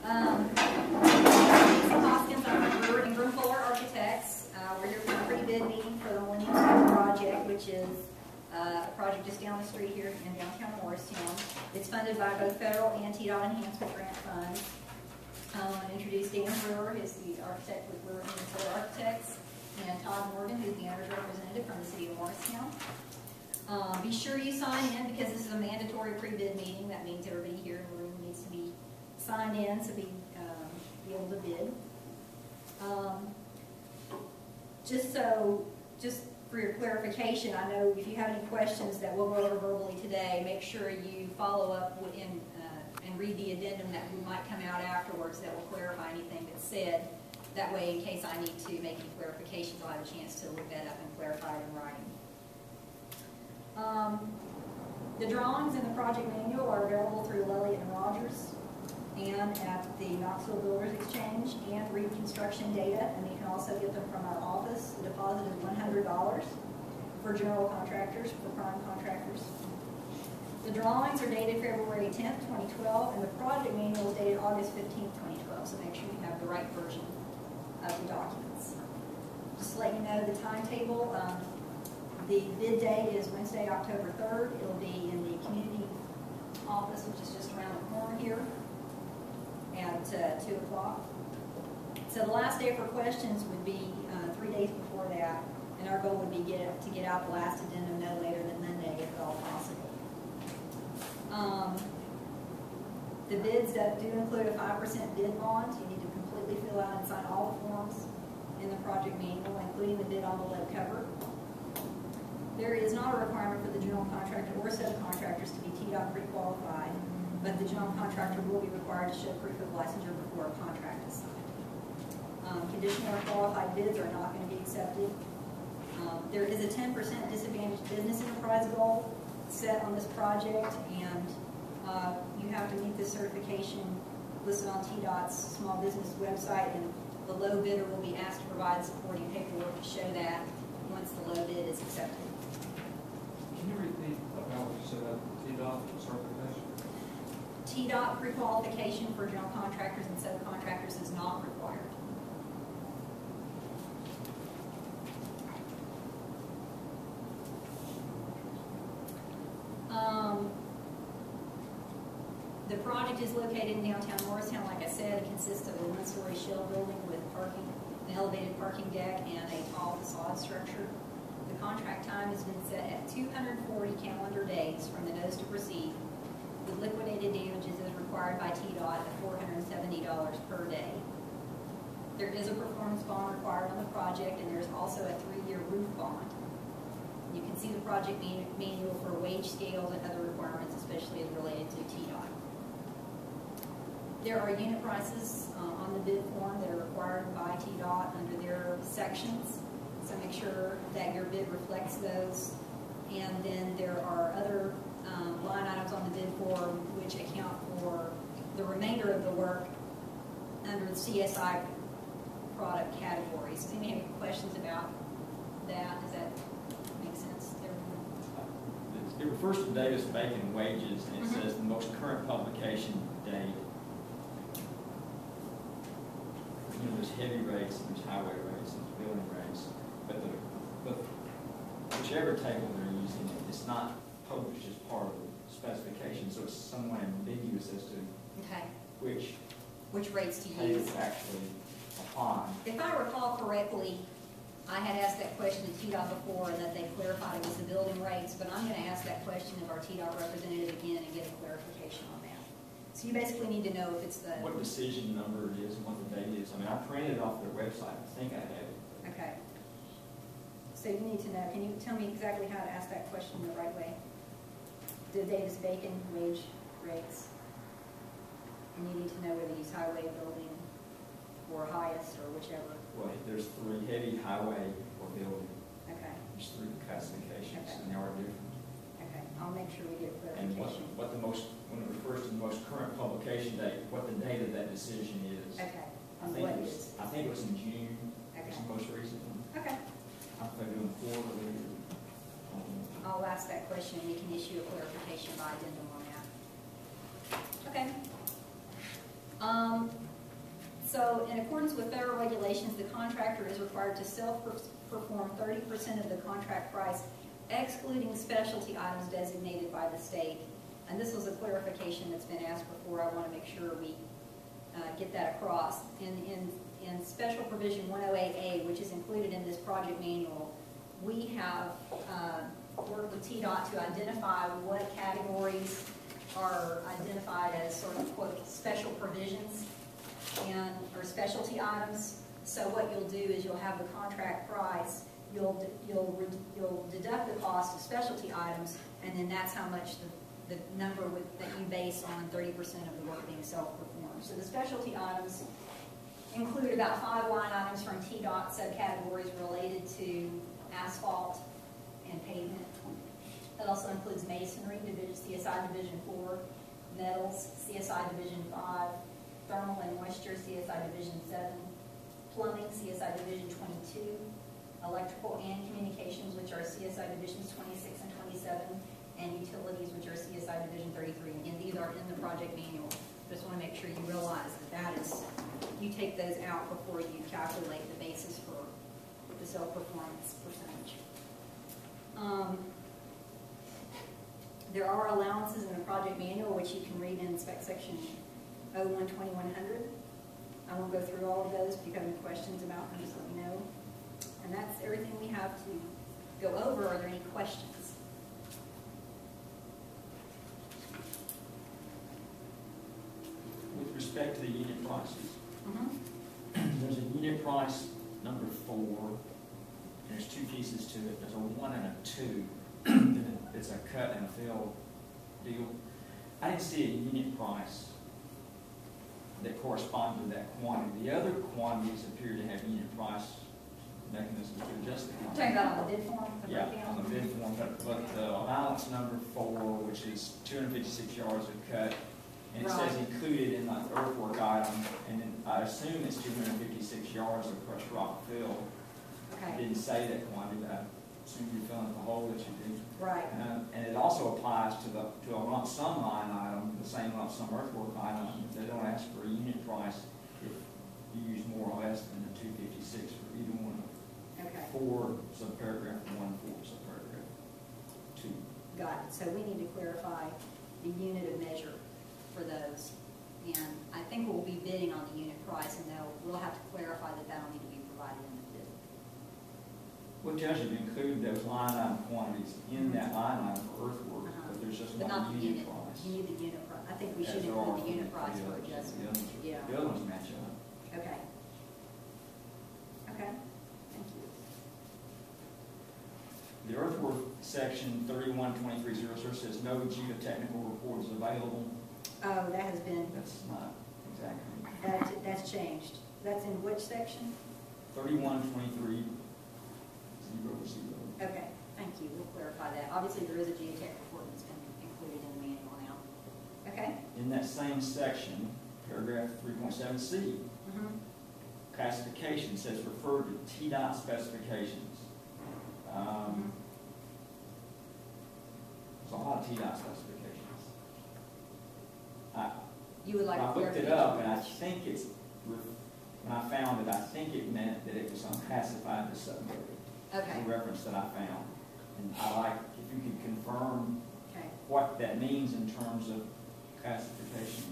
Lisa Hoskins, I'm with Brewer and Fuller Architects. We're here for a pre-bid meeting for the Millennium project, which is a project just down the street here in downtown Morristown. It's funded by both federal and TDOT enhancement grant funds. I want to introduce Dan Brewer, who's the architect with Brewer and Fuller Architects, and Todd Morgan, who's the owner's representative from the city of Morristown. Be sure you sign in because this is a mandatory pre-bid meeting. That means everybody here in the room needs to be signed in to be able to bid. Just for your clarification, I know if you have any questions that we'll go over verbally today, make sure you follow up and read the addendum that might come out afterwards that will clarify anything that's said. That way, in case I need to make any clarifications, I'll have a chance to look that up and clarify it in writing. The drawings in the project manual are available through Elliott and Rogers and at the Knoxville Builders Exchange and Reed Construction Data, and you can also get them from our office. The deposit is $100 for general contractors, for prime contractors. The drawings are dated February 10th, 2012, and the project manual is dated August 15th, 2012, so make sure you have the right version of the documents. Just to let you know the timetable, the bid day is Wednesday, October 3rd. It'll be in the community office, which is just around the corner here, at 2 o'clock. So the last day for questions would be 3 days before that, and our goal would be to get out the last addendum no later than Monday, if at all possible. The bids that do include a 5% bid bond. You need to completely fill out and sign all the forms in the project manual, including the bid envelope cover. There is not a requirement for the general contractor or subcontractors to be TDOT pre-qualified, but the general contractor will be required to show proof of licensure before a contract is signed. Conditional or qualified bids are not going to be accepted. There is a 10% disadvantaged business enterprise goal set on this project, and you have to meet this certification listed on TDOT's small business website, and the low bidder will be asked to provide supporting paperwork to show that once the low bid is accepted. Can you repeat about what you said about TDOT certification? TDOT pre-qualification for general contractors and subcontractors is not required. The project is located in downtown Morristown. Like I said, it consists of a one-story shell building with parking, an elevated parking deck, and a tall facade structure. The contract time has been set at 240 calendar days from the notice to proceed, with liquidated damages as required by TDOT at $470 per day. There is a performance bond required on the project, and there's also a 3-year roof bond. You can see the project manual for wage scales and other requirements, especially as related to TDOT. There are unit prices on the bid form that are required by TDOT under their sections, so make sure that your bid reflects those. And then there are other line items on the bid form which account for the remainder of the work under the CSI product categories. Does anybody have any questions about that? Does that make sense to everyone? It refers to Davis Bacon wages, and it says the most current publication date. You know, there's heavy rates, and there's highway rates, and there's building rates, but whichever table they're using, it's not published as part of the specification, so it's somewhat ambiguous as to which rates to use. Actually apply. If I recall correctly, I had asked that question to TDOT before, and that they clarified it was the building rates, but I'm going to ask that question of our TDOT representative again and get a clarification on that. So you basically need to know if it's the... What decision number it is and what the date is. I mean, I printed it off their website. I think I have it. Okay. So you need to know. Can you tell me exactly how to ask that question the right way? The Davis Bacon wage rates. And you need to know whether you use highway, building, or highest, or whichever. Well, there's 3: heavy, highway, or building. Okay. There's 3 classifications, and they are different. Okay. I'll make sure we get clarification. And when it refers to the most current publication date, what the date of that decision is. Okay. I think it was in June. Okay. It's the most recent one. Okay. I think they're doing quarterly. I'll ask that question, and we can issue a clarification by addendum on that. Okay. in accordance with federal regulations, the contractor is required to self-perform 30% of the contract price, excluding specialty items designated by the state. And this was a clarification that's been asked before. I want to make sure we get that across. In Special Provision 108A, which is included in this project manual, we have worked with TDOT to identify what categories are identified as sort of, quote, special provisions or specialty items. So what you'll do is you'll have the contract price, you'll deduct the cost of specialty items, and then that's how much the number that you base on 30% of the work being self-performed. So the specialty items include about 5 line items from TDOT subcategories related to asphalt and pavement. It also includes masonry, CSI Division 4, metals, CSI Division 5, thermal and moisture, CSI Division 7, plumbing, CSI Division 22, electrical and communications, which are CSI Divisions 26 and 27, and utilities, which are CSI Division 33. Again, these are in the project manual. Just want to make sure you realize that is, you take those out before you calculate the basis for the self-performance percentage. There are allowances in the project manual, which you can read in spec section 01-2100. I won't go through all of those. If you have any questions about them, just let me know. And that's everything we have to go over. Are there any questions? With respect to the unit prices, there's a unit price number 4, and there's 2 pieces to it. There's a 1 and a 2. It's a cut and a fill deal. I didn't see a unit price that corresponded to that quantity. The other quantities appear to have unit price mechanisms to adjust the quantity. Talking about on the bid form? Yeah, on the bid form, but the allowance number 4, which is 256 yards of cut, and it says included in the earthwork item, and then I assume it's 256 yards of crushed rock fill. Okay. It didn't say that quantity, but I assume you're filling the hole that you do. Right. And it also applies to a lump sum line item, the same lump sum earthwork line item. They don't ask for a unit price if you use more or less than the 256 for either one of 4 subparagraph 1, 4 subparagraph 2. Got it. So we need to clarify the unit of measure for those. And I think we'll be bidding on the unit price, and we'll have to clarify that that'll need to be provided in the bid. What tells you to include those line item quantities in that line item for earthwork, but there's just not a unit price. You need the unit price. I think we should include the unit price for adjustment. The other ones match up. Okay. Okay. Thank you. The earthwork section 312300 says no geotechnical report is available. Oh, that has been. That's not exactly. That's changed. That's in which section? 312300. Okay, thank you. We'll clarify that. Obviously, there is a geotech report that's been included in the manual now. Okay. In that same section, paragraph 3.7c, classification says refer to TDOT specifications. There's a lot of TDOT specifications. You would like I looked it up, and I think it's, when I found it, I think it meant that it was unclassified as subject. Okay. The reference that I found. And I like, if you could confirm what that means in terms of classification.